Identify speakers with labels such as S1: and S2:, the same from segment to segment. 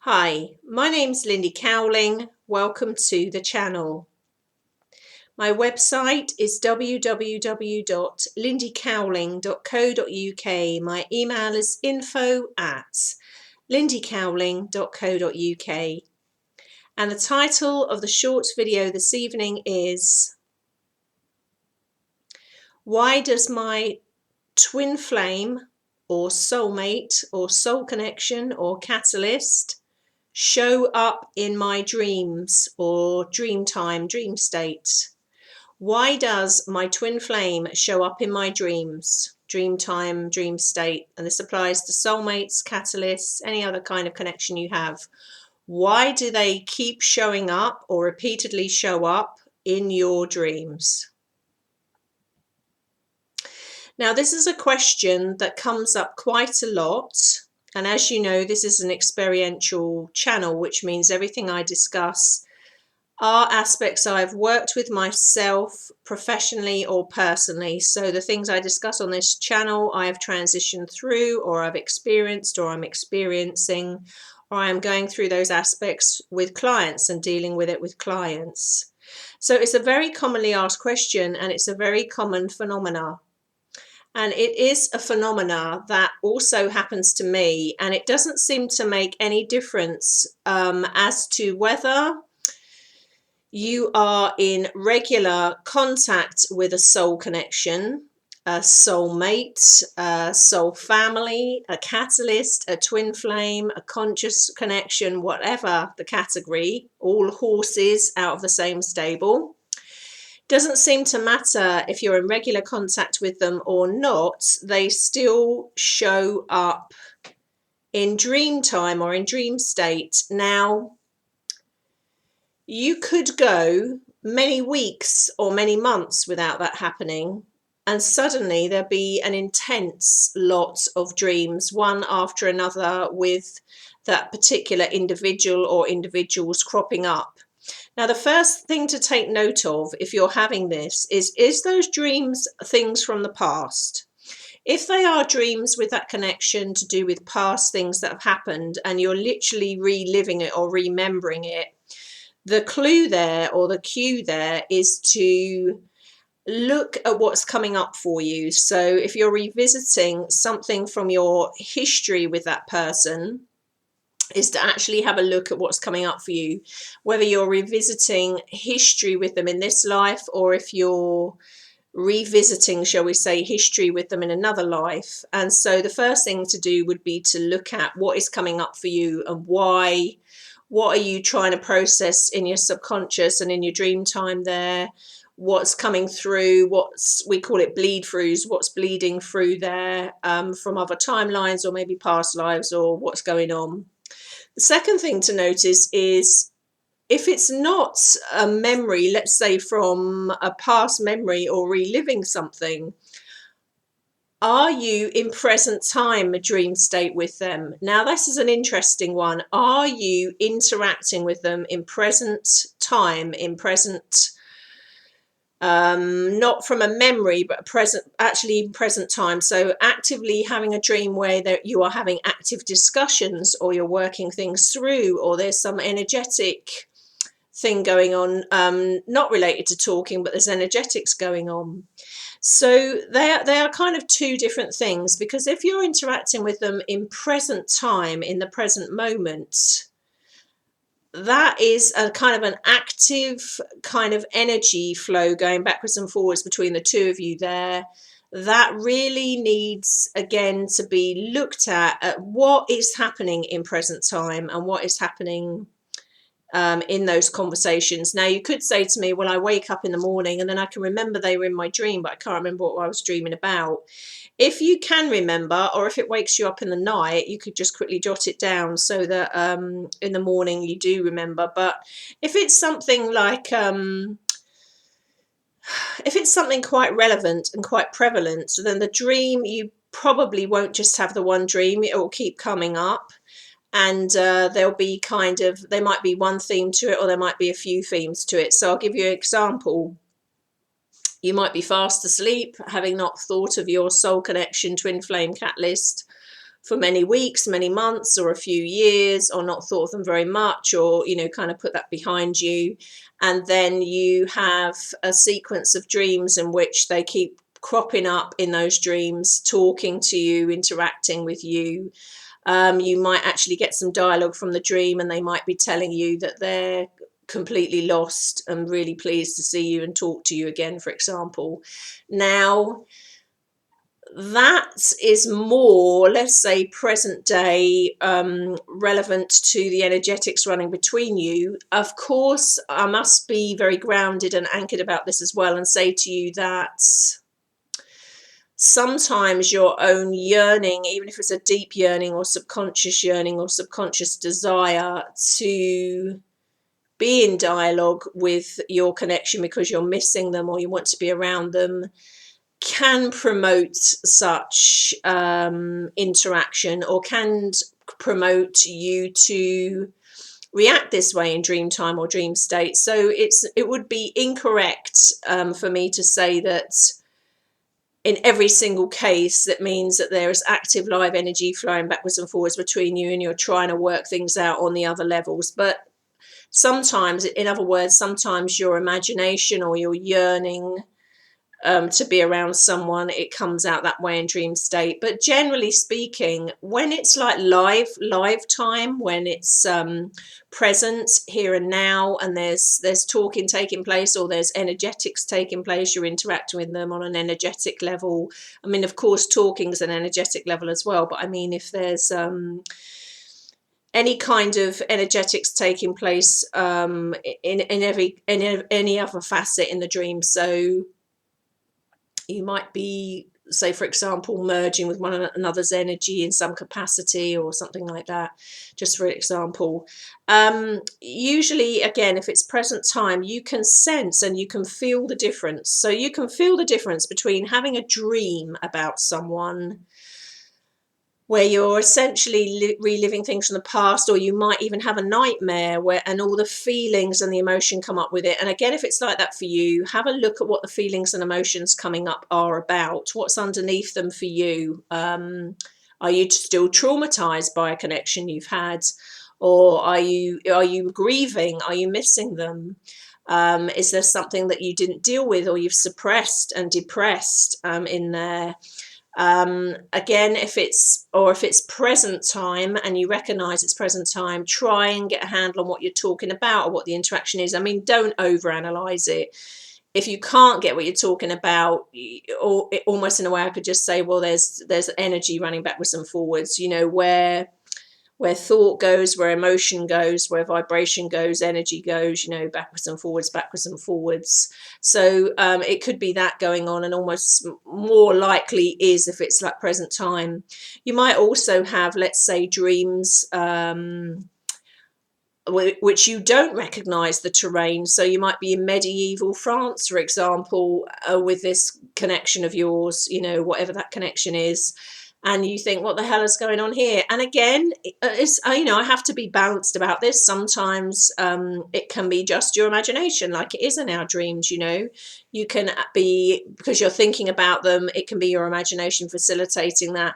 S1: Hi, my name's Lindy Cowling. Welcome to the channel. My website is www.lindycowling.co.uk. My email is info@lindycowling.co.uk. And the title of the short video this evening is Why does my twin flame or soulmate or soul connection or catalyst show up in my dreams or dream time, dream state? Why does my twin flame show up in my dreams, dream time, dream state? And this applies to soulmates, catalysts, any other kind of connection you have. Why do they keep showing up or repeatedly show up in your dreams? Now, this is a question that comes up quite a lot. And as you know, this is an experiential channel, which means everything I discuss are aspects I've worked with myself professionally or personally. So the things I discuss on this channel, I've transitioned through, or I've experienced, or I'm experiencing, or I'm going through those aspects with clients and dealing with it with clients. So it's a very commonly asked question, and it's a very common phenomena. And it is a phenomena that also happens to me, and it doesn't seem to make any difference as to whether you are in regular contact with a soul connection, a soulmate, a soul family, a catalyst, a twin flame, a conscious connection, whatever the category, all horses out of the same stable. Doesn't seem to matter if you're in regular contact with them or not, they still show up in dream time or in dream state. Now, you could go many weeks or many months without that happening, and suddenly there'll be an intense lot of dreams, one after another, with that particular individual or individuals cropping up. Now, the first thing to take note of if you're having this is those dreams things from the past? If they are dreams with that connection to do with past things that have happened and you're literally reliving it or remembering it, the clue there or the cue there is to look at what's coming up for you. So if you're revisiting something from your history with that person, is to actually have a look at what's coming up for you, whether you're revisiting history with them in this life, or if you're revisiting, shall we say, history with them in another life. And so the first thing to do would be to look at what is coming up for you and why. What are you trying to process in your subconscious and in your dream time there? What's coming through, we call it bleed throughs, what's bleeding through there from other timelines or maybe past lives, or what's going on. The second thing to notice is if it's not a memory, let's say from a past memory or reliving something, are you in present time, a dream state with them? Now, this is an interesting one. Are you interacting with them in present time, in present, not from a memory, but actually in present time? So actively having a dream where you are having active discussions, or you're working things through, or there's some energetic thing going on, not related to talking, but there's energetics going on. So they are kind of two different things, because if you're interacting with them in present time, in the present moment, that is a kind of an active kind of energy flow going backwards and forwards between the two of you there. That really needs, again, to be looked at what is happening in present time and what is happening in those conversations. Now, you could say to me, well, I wake up in the morning and then I can remember they were in my dream, but I can't remember what I was dreaming about. If you can remember, or if it wakes you up in the night, you could just quickly jot it down so that in the morning you do remember. But if it's something like, if it's something quite relevant and quite prevalent, then the dream, you probably won't just have the one dream, it will keep coming up. And there'll be there might be one theme to it, or there might be a few themes to it. So I'll give you an example. You might be fast asleep, having not thought of your soul connection, twin flame, catalyst, for many weeks, many months, or a few years, or not thought of them very much, or, you know, kind of put that behind you. And then you have a sequence of dreams in which they keep cropping up in those dreams, talking to you, interacting with you. You might actually get some dialogue from the dream, and they might be telling you that they're completely lost and really pleased to see you and talk to you again, for example. Now, that is more, let's say, present day, relevant to the energetics running between you. Of course, I must be very grounded and anchored about this as well, and say to you that sometimes your own yearning, even if it's a deep yearning or subconscious desire to be in dialogue with your connection because you're missing them or you want to be around them, can promote such interaction, or can promote you to react this way in dream time or dream state. So it would be incorrect for me to say that in every single case that means that there is active live energy flowing backwards and forwards between you and you're trying to work things out on the other levels. But sometimes, in other words, sometimes your imagination or your yearning to be around someone, it comes out that way in dream state. But generally speaking, when it's like live time, when it's present here and now, and there's talking taking place, or there's energetics taking place, you're interacting with them on an energetic level. I mean, of course, talking is an energetic level as well, but I mean, if there's any kind of energetics taking place in any other facet in the dream. So you might be, say, for example, merging with one another's energy in some capacity or something like that, just for example. Usually, again, if it's present time, you can sense and you can feel the difference. So you can feel the difference between having a dream about someone where you're essentially reliving things from the past, or you might even have a nightmare and all the feelings and the emotion come up with it. And again, if it's like that for you, have a look at what the feelings and emotions coming up are about. What's underneath them for you? Are you still traumatized by a connection you've had, or are you grieving? Are you missing them? Is there something that you didn't deal with, or you've suppressed and depressed in there? Again, if it's present time and you recognize it's present time, try and get a handle on what you're talking about or what the interaction is. I mean, don't overanalyze it. If you can't get what you're talking about, or almost in a way I could just say, well, there's energy running backwards and forwards, you know, where thought goes, where emotion goes, where vibration goes, energy goes, you know, backwards and forwards, backwards and forwards. So it could be that going on, and almost more likely is if it's like present time. You might also have, let's say, dreams which you don't recognize the terrain. So you might be in medieval France, for example, with this connection of yours, you know, whatever that connection is. And you think, what the hell is going on here? And again, it's, you know, I have to be balanced about this. Sometimes it can be just your imagination, like it is in our dreams, you know. You can be, because you're thinking about them, it can be your imagination facilitating that.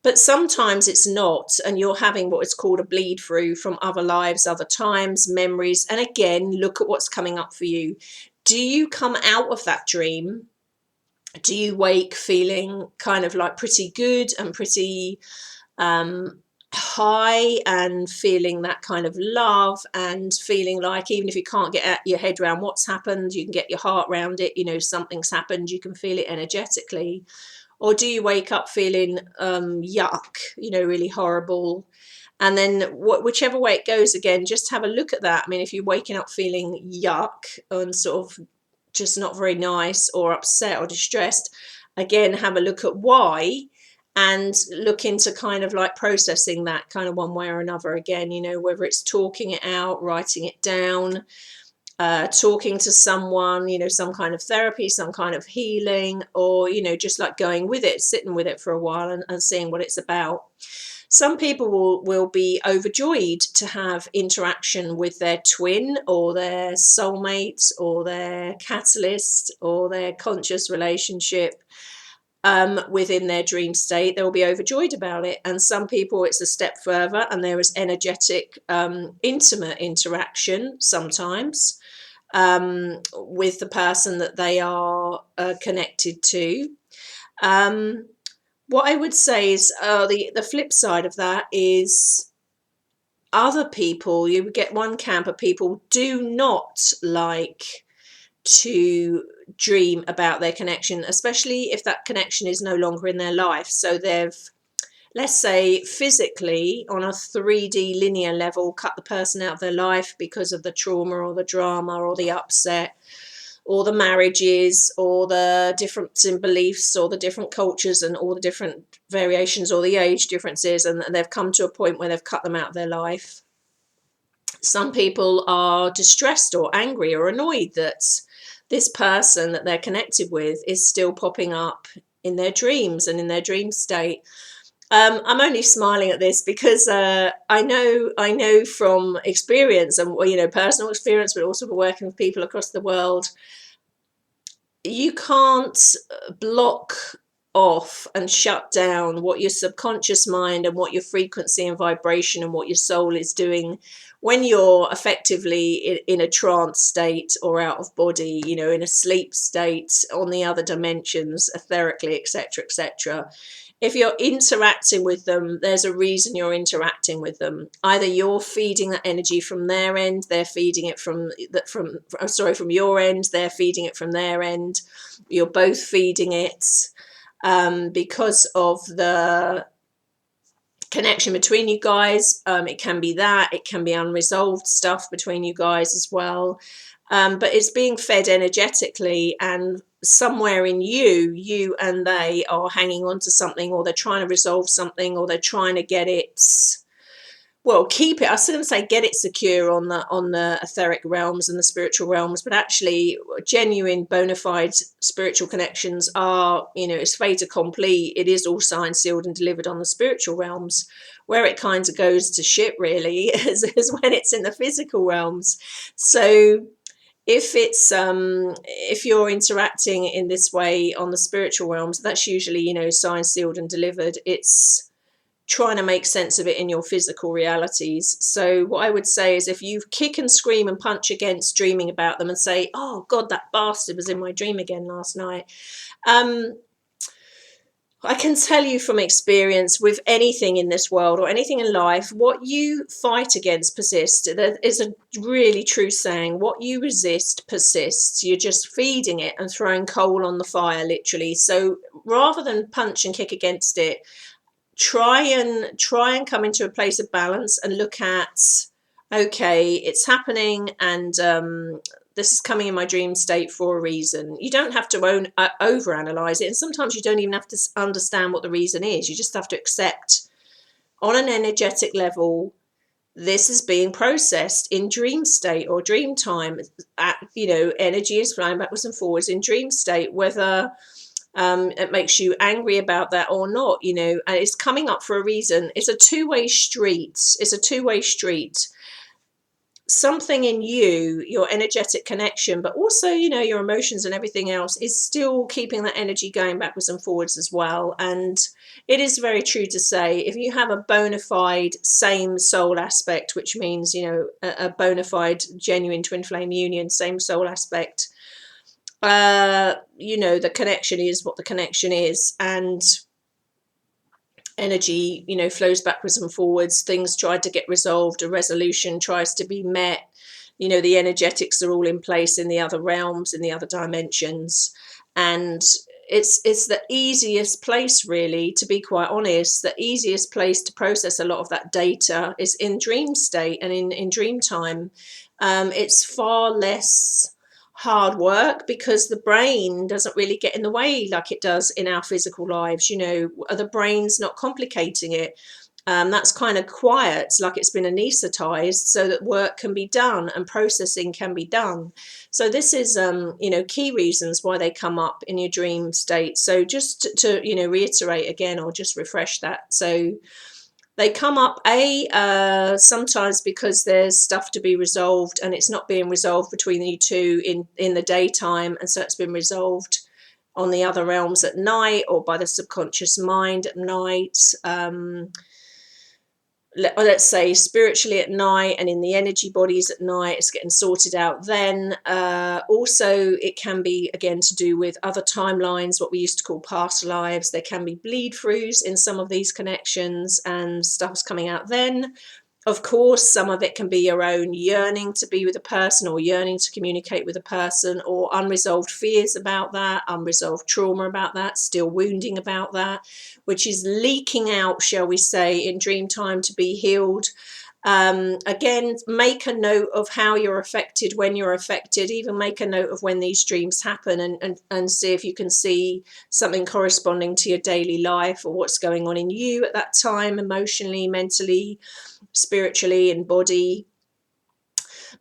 S1: But sometimes it's not, and you're having what is called a bleed through from other lives, other times, memories. And again, look at what's coming up for you. Do you come out of that dream? Do you wake feeling kind of like pretty good and pretty high, and feeling that kind of love, and feeling like even if you can't get your head around what's happened, you can get your heart around it, you know, something's happened, you can feel it energetically? Or do you wake up feeling yuck, you know, really horrible? And then whichever way it goes, again, just have a look at that. I mean, if you're waking up feeling yuck and sort of just not very nice, or upset or distressed, again, have a look at why, and look into kind of like processing that kind of one way or another. Again, you know, whether it's talking it out, writing it down, talking to someone, you know, some kind of therapy, some kind of healing, or, you know, just like going with it, sitting with it for a while and seeing what it's about. Some people will be overjoyed to have interaction with their twin or their soulmate or their catalyst or their conscious relationship. within their dream state, they'll be overjoyed about it. And some people, it's a step further, and there is energetic, intimate interaction sometimes with the person that they are connected to. What I would say is the flip side of that is other people, you get one camp of people do not like to dream about their connection, especially if that connection is no longer in their life. So they've, let's say, physically on a 3D linear level, cut the person out of their life because of the trauma or the drama or the upset or the marriages or the difference in beliefs or the different cultures and all the different variations or the age differences, and they've come to a point where they've cut them out of their life. Some people are distressed or angry or annoyed that this person that they're connected with is still popping up in their dreams and in their dream state. I'm only smiling at this because I know from experience and personal experience, but also working with people across the world, you can't block off and shut down what your subconscious mind and what your frequency and vibration and what your soul is doing when you're effectively in a trance state or out of body, in a sleep state, on the other dimensions, etherically, etc., etc. If you're interacting with them, there's a reason you're interacting with them. Either you're feeding that energy from their end, they're feeding it from your end, they're feeding it from their end. You're both feeding it because of the connection between you guys. It can be that, it can be unresolved stuff between you guys as well. But it's being fed energetically, and somewhere in you and they are hanging on to something, or they're trying to resolve something, or they're trying to get it, keep it. I was going to say get it secure on the etheric realms and the spiritual realms, but actually genuine bona fide spiritual connections are, it's fait accompli. It is all signed, sealed and delivered on the spiritual realms. Where it kind of goes to shit really is when it's in the physical realms. So if you're interacting in this way on the spiritual realms, that's usually, signed, sealed and delivered. It's trying to make sense of it in your physical realities. So what I would say is, if you kick and scream and punch against dreaming about them and say, oh God, that bastard was in my dream again last night, I can tell you from experience, with anything in this world or anything in life, what you fight against persists. There is a really true saying, what you resist persists. You're just feeding it and throwing coal on the fire, literally. So rather than punch and kick against it, try and come into a place of balance and look at, okay, it's happening, and this is coming in my dream state for a reason. You don't have to overanalyze it, and sometimes you don't even have to understand what the reason is. You just have to accept, on an energetic level, this is being processed in dream state or dream time. Energy is flying backwards and forwards in dream state, whether it makes you angry about that or not, and it's coming up for a reason. It's a two-way street. Something in you, your energetic connection, but also, your emotions and everything else, is still keeping that energy going backwards and forwards as well. And it is very true to say, if you have a bona fide same soul aspect, which means, a bona fide genuine twin flame union, same soul aspect, the connection is what the connection is, and energy, flows backwards and forwards. Things try to get resolved, a resolution tries to be met, the energetics are all in place in the other realms, in the other dimensions, and it's the easiest place, really, to be quite honest. The easiest place to process a lot of that data is in dream state and in dream time. It's far less hard work because the brain doesn't really get in the way like it does in our physical lives. The brain's not complicating it. That's kind of quiet, like it's been anesthetized, so that work can be done and processing can be done. So this is key reasons why they come up in your dream state. So just to reiterate again, or just refresh that. So they come up sometimes because there's stuff to be resolved and it's not being resolved between you two in the daytime, and so it's been resolved on the other realms at night, or by the subconscious mind at night. Let's say spiritually at night, and in the energy bodies at night, it's getting sorted out then. Also, it can be, again, to do with other timelines, what we used to call past lives. There can be bleed throughs in some of these connections, and stuff's coming out then. Of course, some of it can be your own yearning to be with a person, or yearning to communicate with a person, or unresolved fears about that, unresolved trauma about that, still wounding about that, which is leaking out, shall we say, in dream time to be healed. Again, make a note of how you're affected, when you're affected. Even make a note of when these dreams happen, and see if you can see something corresponding to your daily life, or what's going on in you at that time, emotionally, mentally, spiritually, and body.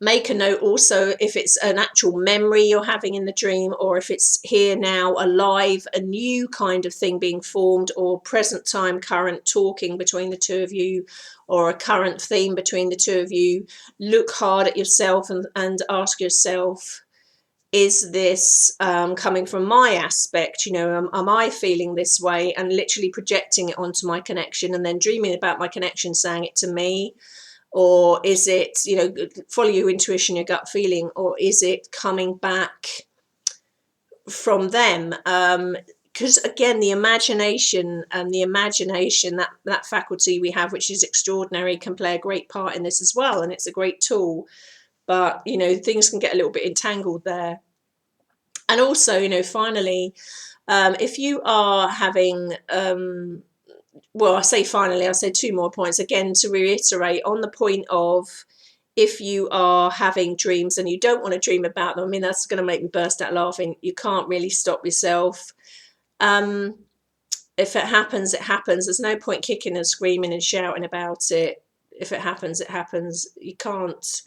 S1: Make a note also if it's an actual memory you're having in the dream, or if it's here now, alive, a new kind of thing being formed, or present time, current talking between the two of you, or a current theme between the two of you. Look hard at yourself and ask yourself, is this coming from my aspect? Am I feeling this way, and literally projecting it onto my connection, and then dreaming about my connection saying it to me? Or is it, follow your intuition, your gut feeling, or is it coming back from them? Because again, the imagination, that faculty we have, which is extraordinary, can play a great part in this as well, and it's a great tool. But things can get a little bit entangled there. And also, finally, if you are having well, I say finally, I said 2 more points again to reiterate on the point of, if you are having dreams and you don't want to dream about them, I mean, that's going to make me burst out laughing. You can't really stop yourself. If it happens, it happens. There's no point kicking and screaming and shouting about it. If it happens, it happens. You can't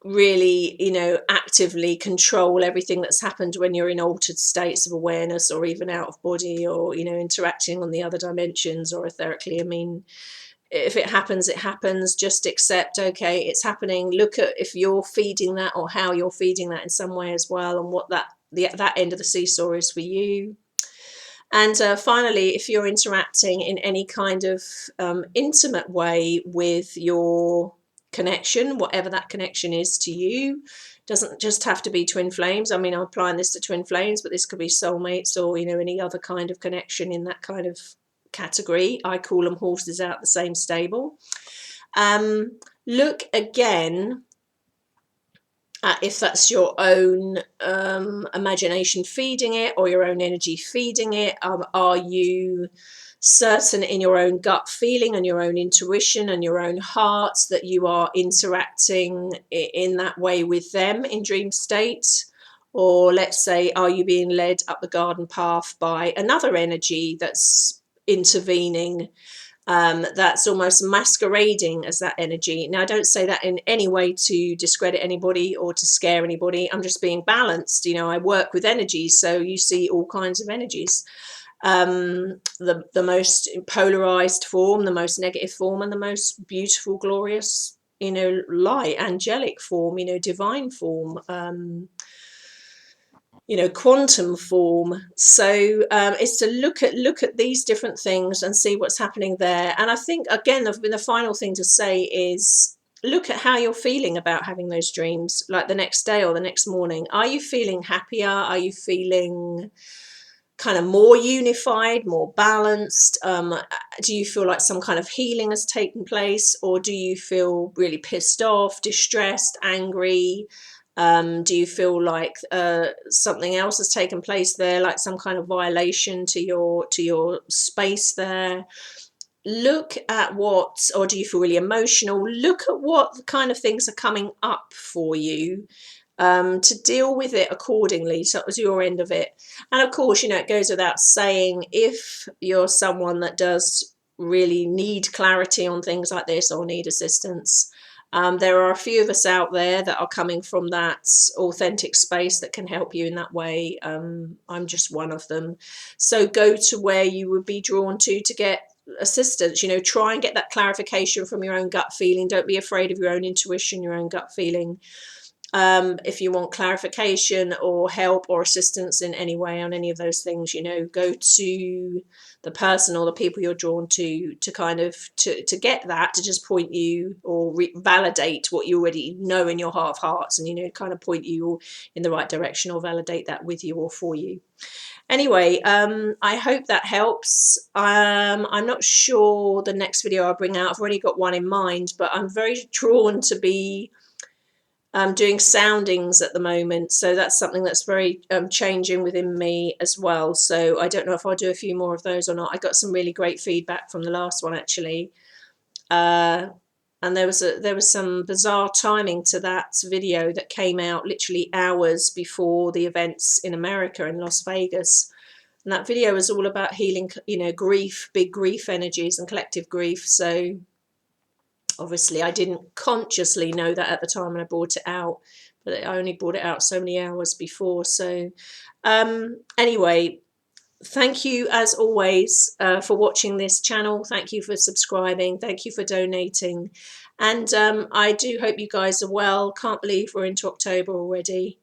S1: really, actively control everything that's happened when you're in altered states of awareness, or even out of body, or, interacting on the other dimensions or etherically. I mean, if it happens, it happens. Just accept, okay, it's happening. Look at if you're feeding that, or how you're feeding that in some way as well, and what that end of the seesaw is for you. And finally, if you're interacting in any kind of intimate way with your connection, whatever that connection is to you, doesn't just have to be twin flames. I mean, I'm applying this to twin flames, but this could be soulmates, or any other kind of connection in that kind of category. I call them horses out the same stable. Look again at if that's your own imagination feeding it, or your own energy feeding it. Are you certain in your own gut feeling and your own intuition and your own heart that you are interacting in that way with them in dream state? Or let's say, are you being led up the garden path by another energy that's intervening, that's almost masquerading as that energy? Now, I don't say that in any way to discredit anybody or to scare anybody. I'm just being balanced. I work with energies, so you see all kinds of energies. The most polarized form, the most negative form, and the most beautiful, glorious, light, angelic form, divine form, quantum form. So it's to look at these different things and see what's happening there. And I think, again, the final thing to say is, look at how you're feeling about having those dreams, like the next day or the next morning. Are you feeling happier? Are you feeling kind of more unified, more balanced? Do you feel like some kind of healing has taken place, or do you feel really pissed off, distressed, angry? Do you feel like something else has taken place there, like some kind of violation to your space there? Look at what, or do you feel really emotional? Look at what kind of things are coming up for you, to deal with it accordingly. So that was your end of it. And of course, it goes without saying, if you're someone that does really need clarity on things like this, or need assistance, there are a few of us out there that are coming from that authentic space that can help you in that way. I'm just one of them. So go to where you would be drawn to get assistance. Try and get that clarification from your own gut feeling. Don't be afraid of your own intuition, your own gut feeling. If you want clarification or help or assistance in any way on any of those things, go to the person or the people you're drawn to kind of to get that, to just point you or validate what you already know in your heart of hearts, and kind of point you in the right direction or validate that with you or for you. Anyway, I hope that helps. I'm not sure the next video I'll bring out. I've already got one in mind, but I'm very drawn to be doing soundings at the moment, so that's something that's very changing within me as well. So I don't know if I'll do a few more of those or not. I got some really great feedback from the last one, actually, and there was some bizarre timing to that video that came out literally hours before the events in America, in Las Vegas. And that video was all about healing, grief, big grief energies and collective grief. So obviously, I didn't consciously know that at the time when I brought it out, but I only brought it out so many hours before. So anyway, thank you as always for watching this channel. Thank you for subscribing. Thank you for donating. And I do hope you guys are well. Can't believe we're into October already.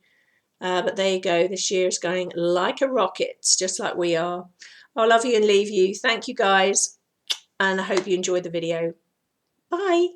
S1: But there you go. This year is going like a rocket, just like we are. I love you and leave you. Thank you guys. And I hope you enjoyed the video. Bye.